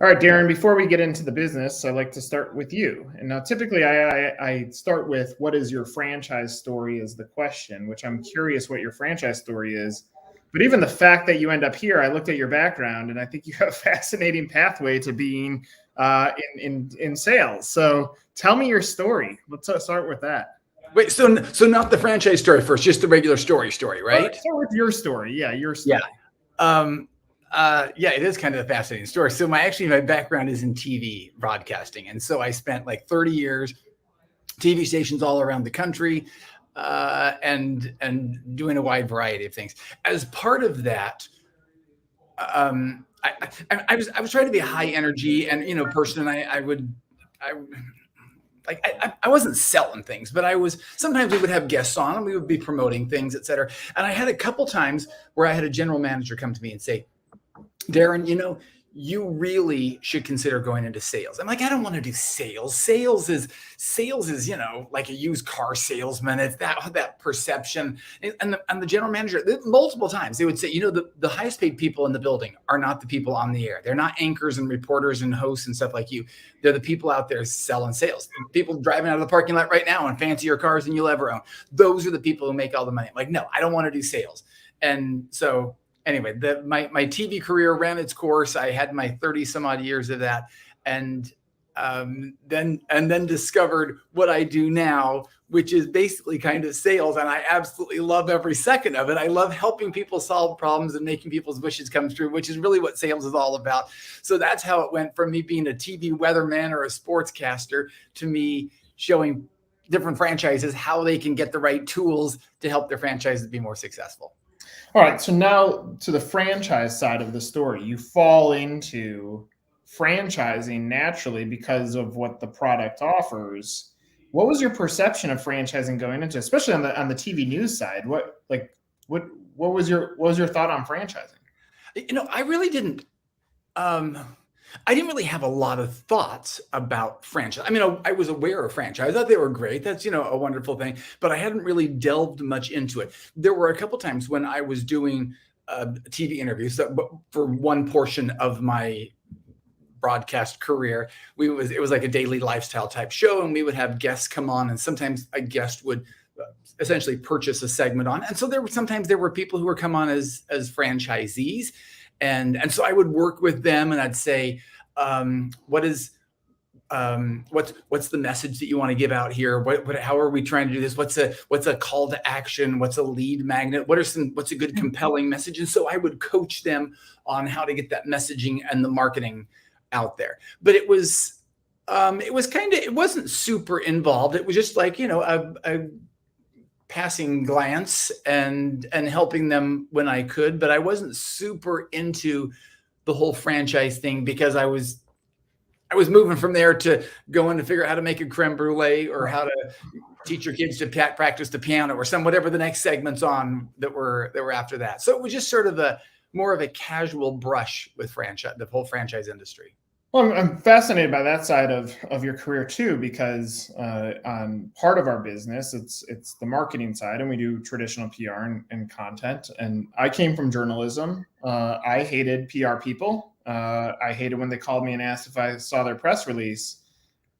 All right, Darren, before we get into the business, I like to start with you. And now typically I start with what is your franchise story as the question, which I'm curious what your franchise story is. But even the fact that you end up here, I looked at your background and I think you have a fascinating pathway to being in sales. So tell me your story. Let's start with that. Wait, so not the franchise story first, just the regular story, right? Start with your story. Yeah, your story. Yeah, it is kind of a fascinating story. So my background is in TV broadcasting. And so I spent like 30 years, TV stations all around the country, and doing a wide variety of things. As part of that, I was trying to be a high energy and, person. And I wasn't selling things, but sometimes we would have guests on and we would be promoting things, et cetera. And I had a couple times where I had a general manager come to me and say, Darren, you really should consider going into sales. I'm like, I don't want to do sales. Sales is, like a used car salesman. It's that perception. And the general manager, multiple times, they would say, the highest paid people in the building are not the people on the air. They're not anchors and reporters and hosts and stuff like you. They're the people out there selling sales. People driving out of the parking lot right now in fancier cars than you'll ever own. Those are the people who make all the money. I'm like, no, I don't want to do sales. And so anyway, my TV career ran its course. I had my 30 some odd years of that, and then discovered what I do now, which is basically kind of sales. And I absolutely love every second of it. I love helping people solve problems and making people's wishes come true, which is really what sales is all about. So that's how it went from me being a TV weatherman or a sportscaster to me showing different franchises how they can get the right tools to help their franchises be more successful. All right, so now to the franchise side of the story. You fall into franchising naturally because of what the product offers. What was your perception of franchising going into, especially on the TV news side? What was your thought on franchising? I really didn't. I didn't really have a lot of thoughts about franchise. I mean, I was aware of franchise. I thought they were great. That's, a wonderful thing, but I hadn't really delved much into it. There were a couple times when I was doing TV interviews for one portion of my broadcast career. It was like a daily lifestyle type show, and we would have guests come on, and sometimes a guest would essentially purchase a segment on. And so sometimes there were people who were come on as franchisees. And so I would work with them and I'd say, what's the message that you want to give out here? How are we trying to do this? What's a call to action? What's a lead magnet? What's a good compelling message? And so I would coach them on how to get that messaging and the marketing out there. But it wasn't super involved. It was just like, a passing glance and helping them when I could, but I wasn't super into the whole franchise thing because I was moving from there to going to figure out how to make a creme brulee or how to teach your kids to practice the piano or whatever the next segments on that were after that. So it was just sort of more of a casual brush with the whole franchise industry. Well, I'm fascinated by that side of your career too, because on part of our business, it's the marketing side, and we do traditional PR and content. And I came from journalism. I hated PR people. I hated when they called me and asked if I saw their press release.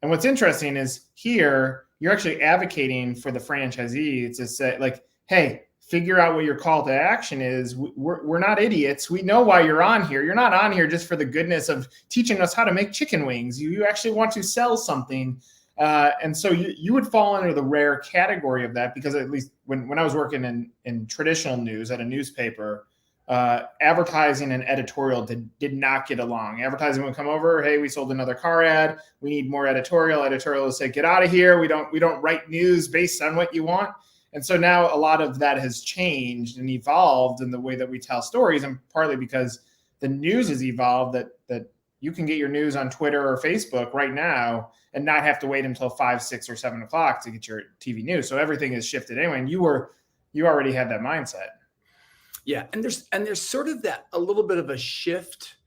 And what's interesting is here, you're actually advocating for the franchisee to say, like, hey, figure out what your call to action is. We're not idiots. We know why you're on here. You're not on here just for the goodness of teaching us how to make chicken wings. You actually want to sell something. And so you would fall under the rare category of that, because at least when I was working in traditional news at a newspaper, advertising and editorial did not get along. Advertising would come over, hey, we sold another car ad. We need more editorial. Editorial would say, get out of here. We don't write news based on what you want. And so now a lot of that has changed and evolved in the way that we tell stories, and partly because the news has evolved that you can get your news on Twitter or Facebook right now and not have to wait until 5, 6, or 7 o'clock to get your TV news. So everything has shifted anyway, and you already had that mindset. Yeah, and there's sort of a little bit of a shift.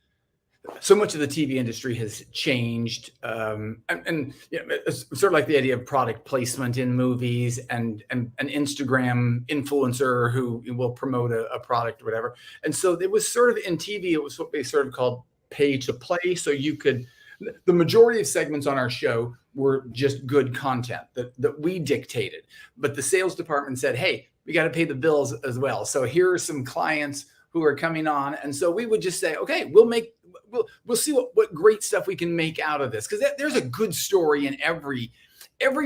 So much of the TV industry has changed, and it's sort of like the idea of product placement in movies and an Instagram influencer who will promote a product or whatever. And so it was sort of in TV, it was what they sort of called pay to play. So the majority of segments on our show were just good content that we dictated. But the sales department said, hey, we got to pay the bills as well. So here are some clients who are coming on. And so we would just say, okay, we'll see what great stuff we can make out of this. Because there's a good story in every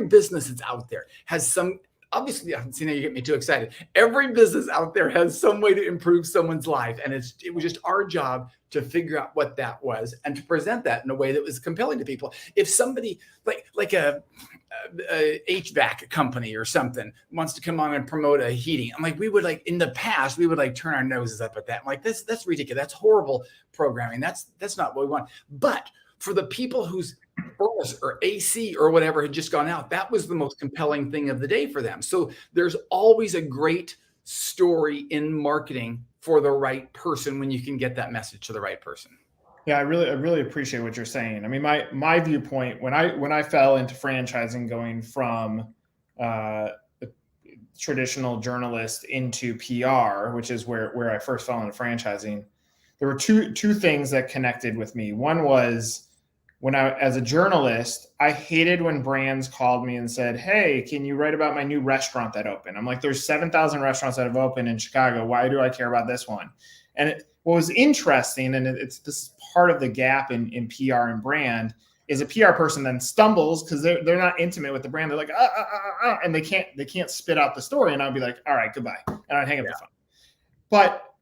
business that's out there has some. Obviously, see, now you get me too excited. Every business out there has some way to improve someone's life. And it was just our job to figure out what that was and to present that in a way that was compelling to people. If somebody like a HVAC company or something wants to come on and promote a heating, I'm like, in the past, we would turn our noses up at that. I'm like, that's ridiculous. That's horrible programming. That's not what we want. But for the people whose furnace or AC or whatever had just gone out, that was the most compelling thing of the day for them. So there's always a great story in marketing for the right person when you can get that message to the right person. Yeah, I really appreciate what you're saying. I mean, my viewpoint when I fell into franchising, going from a traditional journalist into PR, which is where I first fell into franchising, there were two things that connected with me. One was, as a journalist, I hated when brands called me and said, hey, can you write about my new restaurant that opened? I'm like, there's 7,000 restaurants that have opened in Chicago. Why do I care about this one? And what was interesting, and this is part of the gap in PR and brand, is a PR person then stumbles because they're not intimate with the brand. They're like, and they can't spit out the story. And I'll be like, all right, goodbye. And I'd hang up the phone. But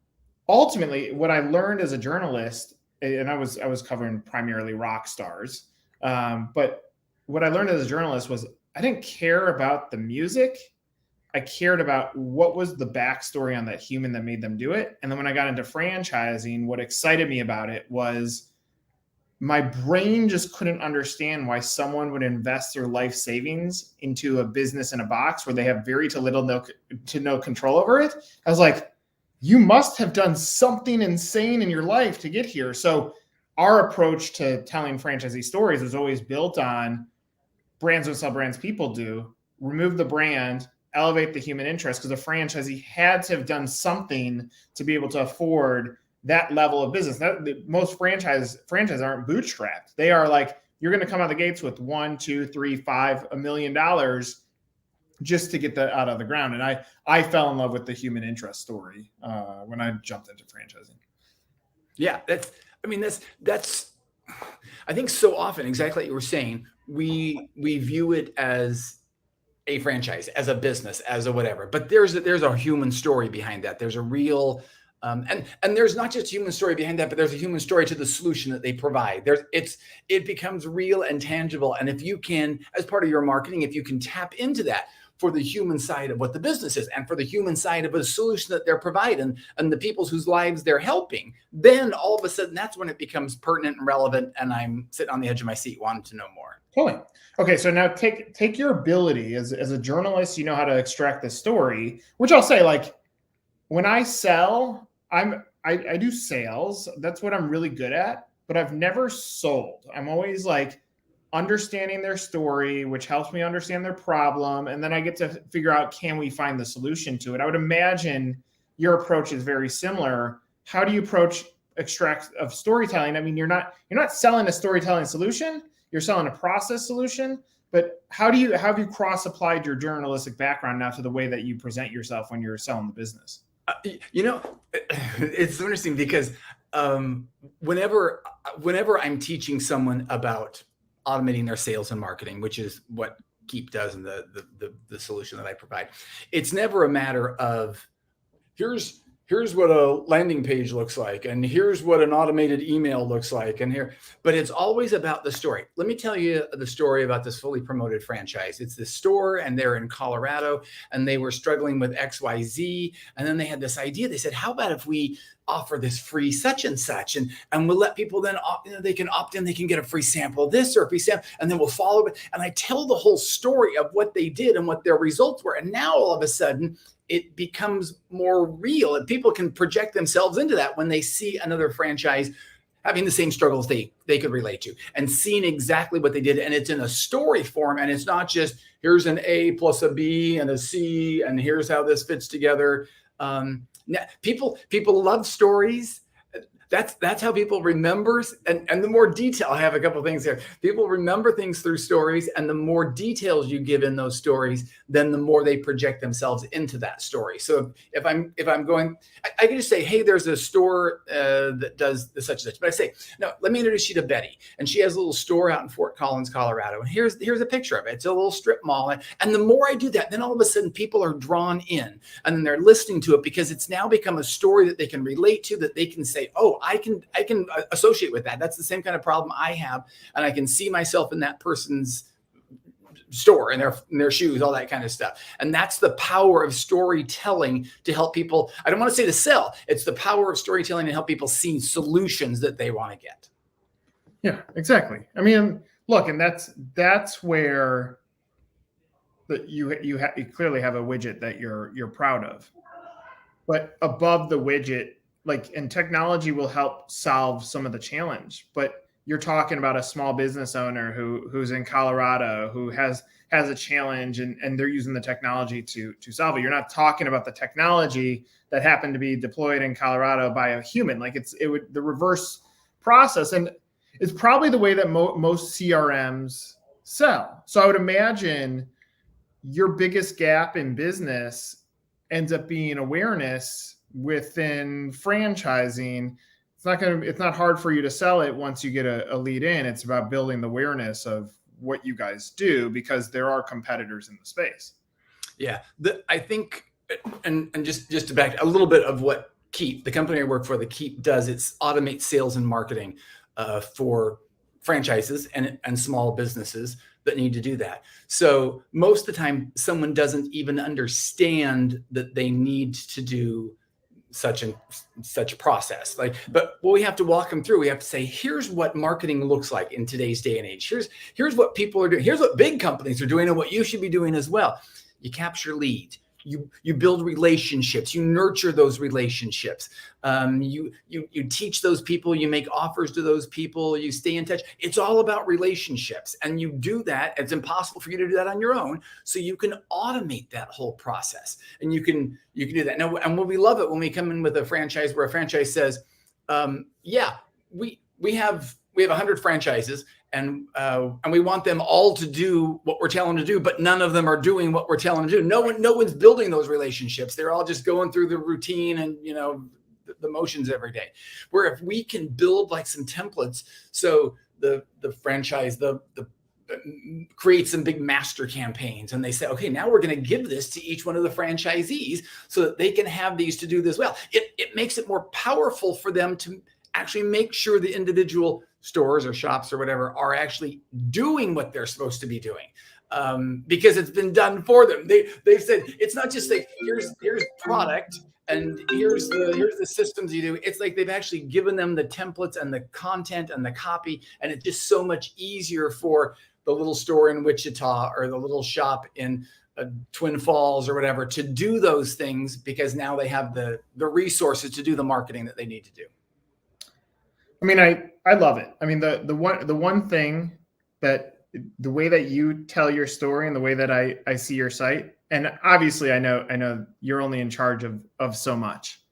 ultimately, what I learned as a journalist, and I was covering primarily rock stars. But what I learned as a journalist was I didn't care about the music. I cared about what was the backstory on that human that made them do it. And then when I got into franchising, what excited me about it was my brain just couldn't understand why someone would invest their life savings into a business in a box where they have very to no control over it. I was like, you must have done something insane in your life to get here. So our approach to telling franchisee stories was always built on brands will sell brands people do, remove the brand, elevate the human interest, because the franchisee had to have done something to be able to afford that level of business. Most franchises aren't bootstrapped. They are like, you're going to come out of the gates with $1, $2, $3, $5, $1 million just to get that out of the ground. And I fell in love with the human interest story when I jumped into franchising. Yeah, that's I think so often, exactly like you were saying, we view it as a franchise, as a business, as a whatever. But there's a human story behind that. There's a real and there's not just a human story behind that, but there's a human story to the solution that they provide. It becomes real and tangible. And if you can, as part of your marketing, if you can tap into that for the human side of what the business is and for the human side of a solution that they're providing and the people whose lives they're helping, then all of a sudden that's when it becomes pertinent and relevant. And I'm sitting on the edge of my seat wanting to know more. Totally. Okay, so now take your ability as a journalist, you know how to extract the story, which I'll say, like, when I sell, I do sales. That's what I'm really good at, but I've never sold. I'm always like understanding their story, which helps me understand their problem. And then I get to figure out, can we find the solution to it? I would imagine your approach is very similar. How do you approach extract of storytelling? I mean, you're not selling a storytelling solution. You're selling a process solution, but how have you cross-applied your journalistic background now to the way that you present yourself when you're selling the business? It's interesting because whenever I'm teaching someone about automating their sales and marketing, which is what Keap does and the solution that I provide, it's never a matter of here's what a landing page looks like, and here's what an automated email looks like, but it's always about the story. Let me tell you the story about this fully promoted franchise. It's this store, and they're in Colorado, and they were struggling with XYZ, and then they had this idea. They said, how about if we offer this free such and such, and we'll let people then they can opt in, they can get a free sample of this or a free sample, and then we'll follow it. And I tell the whole story of what they did and what their results were. And now all of a sudden, it becomes more real, and people can project themselves into that when they see another franchise having the same struggles they could relate to and seeing exactly what they did. And it's in a story form, and it's not just here's an A plus a B and a C, and here's how this fits together. Now, people love stories. That's how people remember. And the more detail, I have a couple of things here. People remember things through stories, and the more details you give in those stories, then the more they project themselves into that story. So if I'm going, I can just say, hey, there's a store that does the such and such. But I say, no, let me introduce you to Betty, and she has a little store out in Fort Collins, Colorado. And here's a picture of it. It's a little strip mall. And the more I do that, then all of a sudden people are drawn in, and then they're listening to it because it's now become a story that they can relate to, that they can say, oh, I can associate with that. That's the same kind of problem I have, and I can see myself in that person's store and their shoes, all that kind of stuff. And that's the power of storytelling to help people. I don't want to say to sell. It's the power of storytelling to help people see solutions that they want to get. Yeah, exactly. I mean, look, and that's where you clearly have a widget that you're proud of, but above the widget, like, and technology will help solve some of the challenge, but you're talking about a small business owner who's in Colorado, who has a challenge, and they're using the technology to solve it. You're not talking about the technology that happened to be deployed in Colorado by a human. Like the reverse process. And it's probably the way that most CRMs sell. So I would imagine your biggest gap in business ends up being awareness within franchising. It's not hard for you to sell it once you get a lead in. It's about building the awareness of what you guys do, because there are competitors in the space. Yeah. I think, and just to back a little bit of what Keap, the company I work for, the Keap does, it's automate sales and marketing for franchises and small businesses that need to do that. So most of the time, someone doesn't even understand that they need to do such process. But what we have to walk them through, we have to say, here's what marketing looks like in today's day and age. Here's what people are doing. Here's what big companies are doing, and what you should be doing as well. You capture leads. You build relationships. You nurture those relationships. You teach those people. You make offers to those people. You stay in touch. It's all about relationships, and you do that. It's impossible for you to do that on your own. So you can automate that whole process, and you can do that. Now, and we love it when we come in with a franchise where a franchise says, "Yeah, we have 100 franchises." And we want them all to do what we're telling them to do, but none of them are doing what we're telling them to do. No one's building those relationships. They're all just going through the routine and the motions every day. Where if we can build like some templates, so the franchise create some big master campaigns, and they say, okay, now we're going to give this to each one of the franchisees so that they can have these to do this well. It makes it more powerful for them to actually make sure the individual stores or shops or whatever are actually doing what they're supposed to be doing, because it's been done for them. They've said, it's not just like, here's product and here's the systems you do. It's like they've actually given them the templates and the content and the copy, and it's just so much easier for the little store in Wichita or the little shop in Twin Falls or whatever to do those things, because now they have the resources to do the marketing that they need to do. I mean, I love it. I mean, the one thing that the way that you tell your story and the way that I see your site, and obviously I know you're only in charge of so much,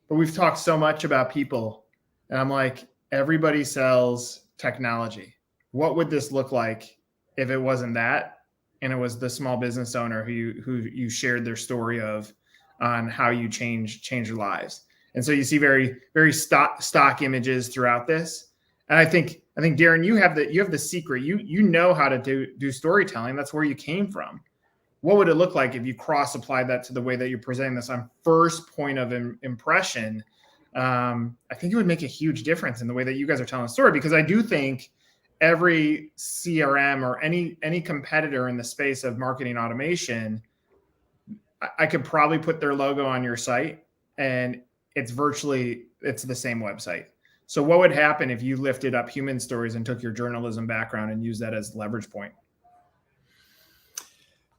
but we've talked so much about people, and I'm like, everybody sells technology. What would this look like if it wasn't that, and it was the small business owner who you shared their story of on how you change their lives? And so you see very, very stock images throughout this. And I think Darren, you have the secret. You know how to do storytelling. That's where you came from. What would it look like if you cross applied that to the way that you're presenting this on first point of impression? I think it would make a huge difference in the way that you guys are telling the story, because I do think every CRM or any competitor in the space of marketing automation, I could probably put their logo on your site, and it's the same website. So what would happen if you lifted up human stories and took your journalism background and used that as leverage point?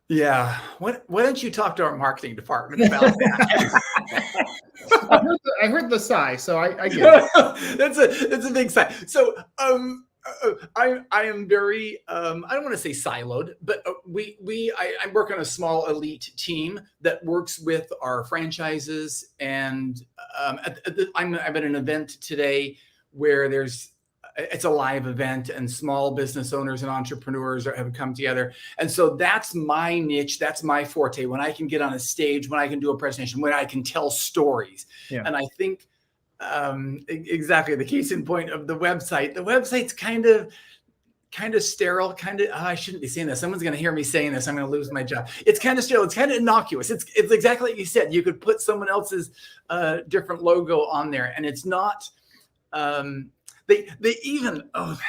Yeah. Why don't you talk to our marketing department about that? I heard the sigh, so I get it. That's a big sigh. So I am very I don't want to say siloed, but I work on a small elite team that works with our franchises, and I'm at an event today where it's a live event, and small business owners and entrepreneurs have come together, and so that's my niche, that's my forte. When I can get on a stage, when I can do a presentation, when I can tell stories, and I think. Exactly. The case in point of the website. The website's kind of sterile. I shouldn't be saying this. Someone's going to hear me saying this. I'm going to lose my job. It's kind of sterile. It's kind of innocuous. It's exactly like you said. You could put someone else's different logo on there, and it's not. They even. Oh,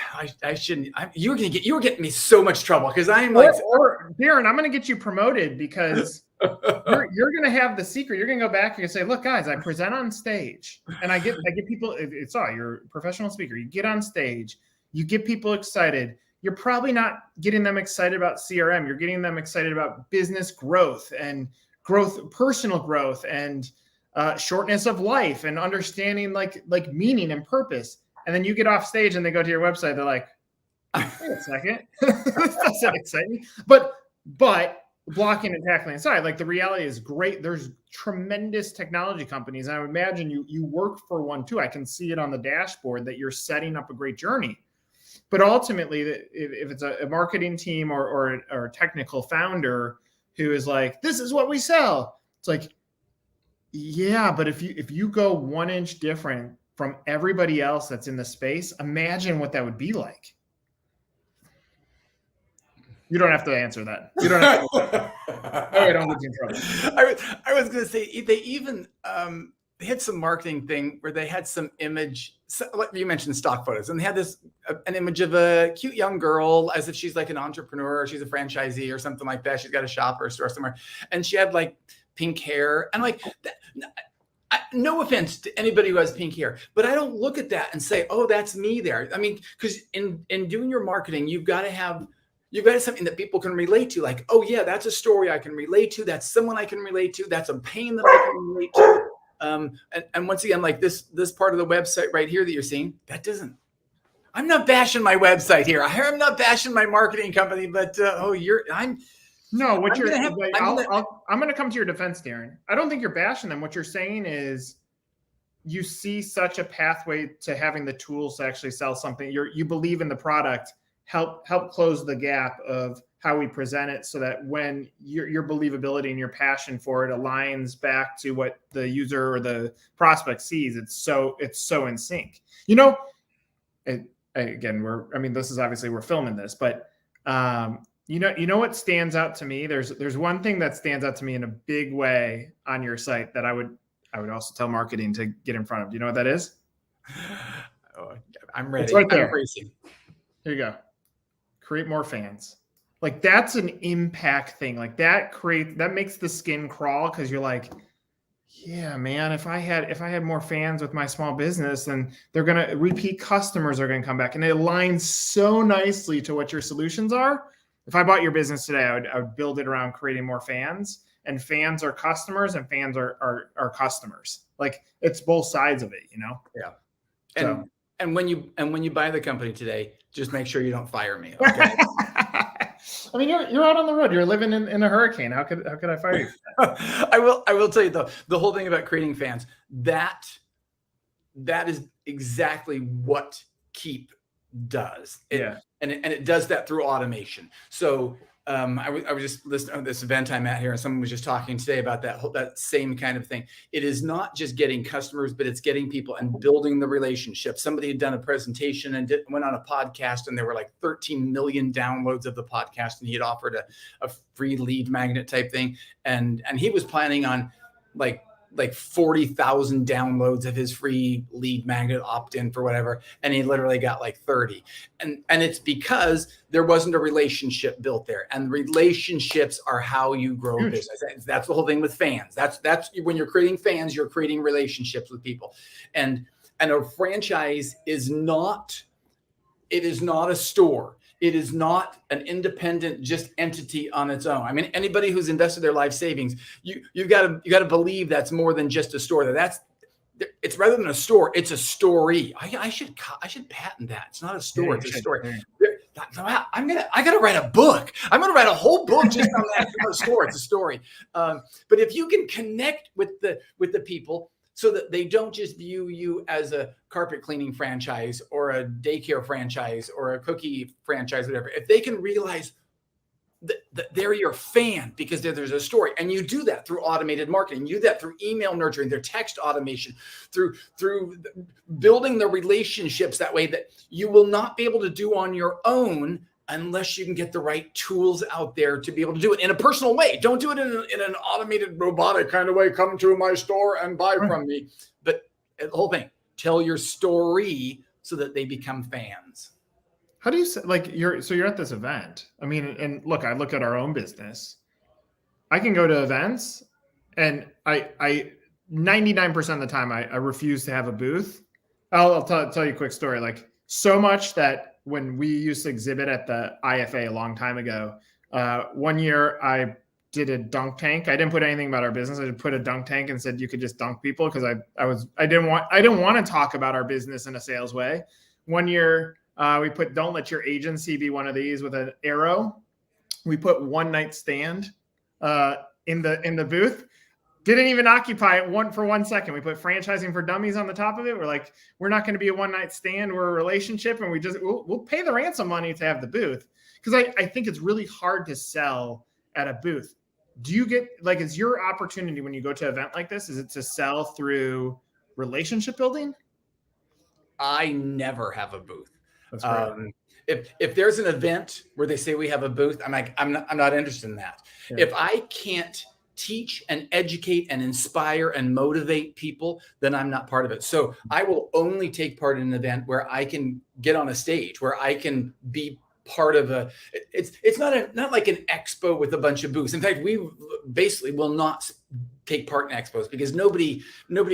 I shouldn't. You were getting me so much trouble because I'm like. Or Darren, I'm going to get you promoted because. You're going to have the secret. You're going to go back and say, look, guys, I present on stage and I get people. It's all, you're a professional speaker. You get on stage, you get people excited. You're probably not getting them excited about CRM. You're getting them excited about business growth and personal growth and shortness of life and understanding like meaning and purpose. And then you get off stage and they go to your website. They're like, wait a second. This doesn't excite me. But blocking and tackling aside, like the reality is great. There's tremendous technology companies. And I would imagine you work for one too. I can see it on the dashboard that you're setting up a great journey. But ultimately, if it's a marketing team or a technical founder who is like, this is what we sell. It's like, yeah, but if you go 1 inch different from everybody else that's in the space, imagine what that would be like. You don't have to answer that. You don't have to. I don't get you in trouble. I was going to say they even they had some marketing thing where they had some image. You mentioned stock photos, and they had an image of a cute young girl as if she's like an entrepreneur, or she's a franchisee or something like that. She's got a shop or a store somewhere, and she had like pink hair. And like, no offense to anybody who has pink hair, but I don't look at that and say, "Oh, that's me there." I mean, because in doing your marketing, you've got to have something that people can relate to. Like, oh yeah, that's a story I can relate to. That's someone I can relate to. That's a pain that I can relate to. And once again, like this part of the website right here that you're seeing, I'm not bashing my website here. I'm not bashing my marketing company, but I'm going to come to your defense, Darren. I don't think you're bashing them. What you're saying is you see such a pathway to having the tools to actually sell something. You believe in the product. Help close the gap of how we present it so that when your believability and your passion for it aligns back to what the user or the prospect sees, it's so in sync. This is obviously we're filming this, but you know what stands out to me? There's one thing that stands out to me in a big way on your site that I would also tell marketing to get in front of. Do you know what that is? Oh, I'm ready. It's right there. I'm racing. Here you go. Create more fans. Like that's an impact thing. Like that makes the skin crawl because you're like, yeah, man, if I had more fans with my small business, then repeat customers are gonna come back. And it aligns so nicely to what your solutions are. If I bought your business today, I would build it around creating more fans, and fans are customers and fans are customers. Like it's both sides of it, Yeah. And when you buy the company today, just make sure you don't fire me. Okay. I mean, you're out on the road. You're living in a hurricane. How could I fire you? I will tell you though, the whole thing about creating fans, that is exactly what Keap does. And it does that through automation. So I was just listening to this event I'm at here, and someone was just talking today about that same kind of thing. It is not just getting customers, but it's getting people and building the relationship. Somebody had done a presentation and went on a podcast, and there were like 13 million downloads of the podcast, and he had offered a free lead magnet type thing, and he was planning on like 40,000 downloads of his free lead magnet opt-in for whatever. And he literally got like 30. And it's because there wasn't a relationship built there. And relationships are how you grow business. That's the whole thing with fans. That's when you're creating fans, you're creating relationships with people. And a franchise is not a store. It is not an independent just entity on its own. I mean, anybody who's invested their life savings, you got to believe that's more than just a store. it's rather than a store, it's a story. I should patent that. It's not a store, Yeah, it's a should. story. Yeah. I gotta write a book. I'm gonna write a whole book just on that. It's not a store, it's a story. But if you can connect with the people so that they don't just view you as a carpet cleaning franchise or a daycare franchise or a cookie franchise, whatever, if they can realize that they're your fan because there's a story, and you do that through automated marketing, you do that through email nurturing, their text automation, through building the relationships that way that you will not be able to do on your own unless you can get the right tools out there to be able to do it in a personal way. Don't do it in an automated robotic kind of way. Come to my store and buy from me. But the whole thing, tell your story so that they become fans. How do you say, like, you're at this event? I mean, and look, I look at our own business. I can go to events, and I 99% of the time I refuse to have a booth. I'll tell you a quick story. Like, so much that when we used to exhibit at the IFA a long time ago, one year I did a dunk tank. I didn't put anything about our business. I just put a dunk tank and said you could just dunk people because I didn't want to talk about our business in a sales way. One year. We put, don't let your agency be one of these with an arrow. We put one night stand in the booth. Didn't even occupy it for 1 second. We put franchising for dummies on the top of it. We're like, we're not going to be a one night stand. We're a relationship, and we'll pay the ransom money to have the booth. Because I think it's really hard to sell at a booth. Do you get, like, is your opportunity when you go to an event like this, is it to sell through relationship building? I never have a booth. That's great. If there's an event where they say we have a booth, I'm like, I'm not interested in that. Yeah. If I can't teach and educate and inspire and motivate people, then I'm not part of it. So I will only take part in an event where I can get on a stage, where I can be part of it's not like an expo with a bunch of booths. In fact, we basically will not take part in expos because nobody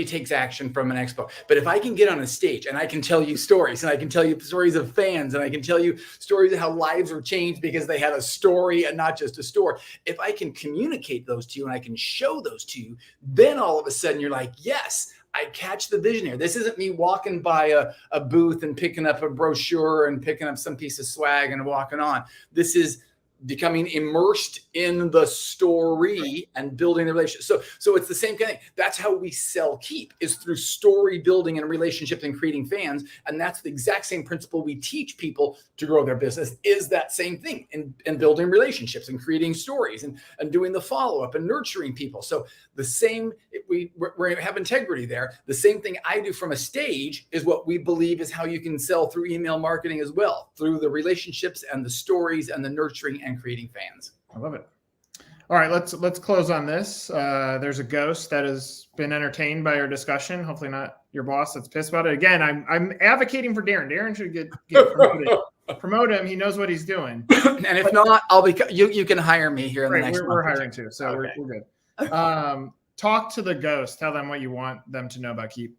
takes action from an expo. But if I can get on a stage and I can tell you stories, and I can tell you stories of fans, and I can tell you stories of how lives were changed because they had a story and not just a store. If I can communicate those to you and I can show those to you, then all of a sudden you're like, yes, I catch the vision here. This isn't me walking by a booth and picking up a brochure and picking up some piece of swag and walking on. This is becoming immersed in the story and building the relationship. So it's the same kind of thing. That's how we sell Keap, is through story building and relationships and creating fans. And that's the exact same principle we teach people to grow their business, is that same thing in building relationships and creating stories and doing the follow-up and nurturing people. So the same, we have integrity there. The same thing I do from a stage is what we believe is how you can sell through email marketing as well, through the relationships and the stories and the nurturing and creating fans. I love it. All right, let's close on this. There's a ghost that has been entertained by our discussion. Hopefully not your boss that's pissed about it. Again, I'm advocating for Darren. Darren should get promoted. Promote him. He knows what he's doing. And if not, I'll be. You can hire me here in the next month. We're hiring too, so okay. we're good. Talk to the ghost. Tell them what you want them to know about Keap.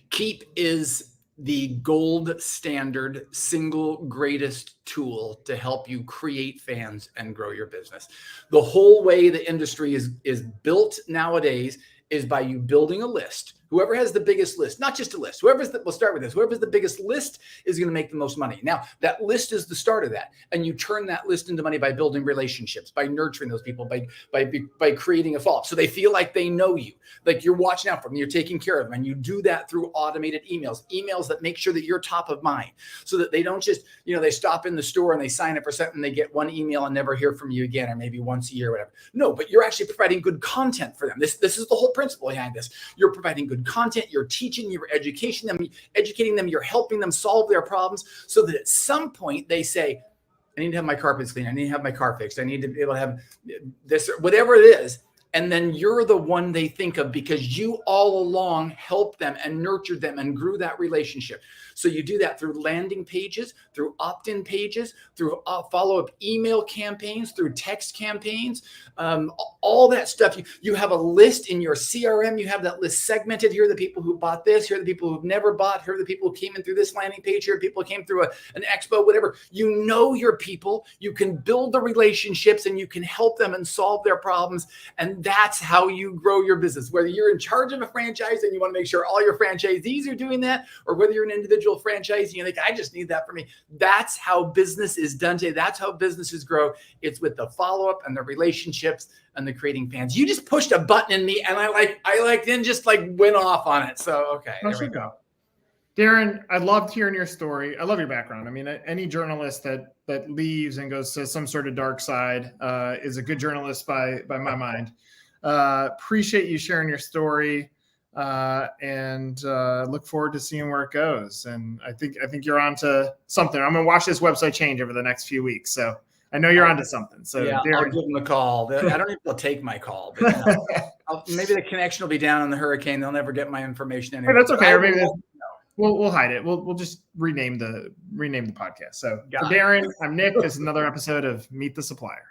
Keap is the gold standard, single greatest tool to help you create fans and grow your business. The whole way the industry is built nowadays is by you building a list. Whoever has the biggest list, not just a list, we'll start with this. Whoever's the biggest list is going to make the most money. Now, that list is the start of that. And you turn that list into money by building relationships, by nurturing those people, by creating a follow-up. So they feel like they know you, like you're watching out for them, you're taking care of them. And you do that through automated emails that make sure that you're top of mind, so that they don't just, they stop in the store and they sign up for something and they get one email and never hear from you again, or maybe once a year, or whatever. No, but you're actually providing good content for them. This is the whole principle behind this. You're providing good content, you're teaching, you're educating them, you're helping them solve their problems, so that at some point they say, I need to have my carpets cleaned, I need to have my car fixed, I need to be able to have this, whatever it is. And then you're the one they think of because you all along helped them and nurtured them and grew that relationship. So you do that through landing pages, through opt-in pages, through follow-up email campaigns, through text campaigns, all that stuff. You have a list in your CRM. You have that list segmented. Here are the people who bought this. Here are the people who've never bought. Here are the people who came in through this landing page. Here are people who came through an expo, whatever. You know your people. You can build the relationships and you can help them and solve their problems. And that's how you grow your business. Whether you're in charge of a franchise and you want to make sure all your franchisees are doing that, or whether you're an individual franchisee and you think, I just need that for me. That's how business is done today. That's how businesses grow. It's with the follow-up and the relationships and the creating fans. You just pushed a button in me and I then just went off on it. So, okay. There we go. Darren, I loved hearing your story. I love your background. I mean, any journalist that leaves and goes to some sort of dark side is a good journalist by my mind. Appreciate you sharing your story. And look forward to seeing where it goes. And I think you're onto something. I'm gonna watch this website change over the next few weeks. So I know you're onto something. So yeah, Darren, I'll give them a call. I don't know if they'll take my call, but maybe the connection will be down on the hurricane. They'll never get my information anymore. Hey, that's okay. Or maybe we'll hide it. We'll just rename the podcast. So for Darren, I'm Nick. This is another episode of Meet the Supplier.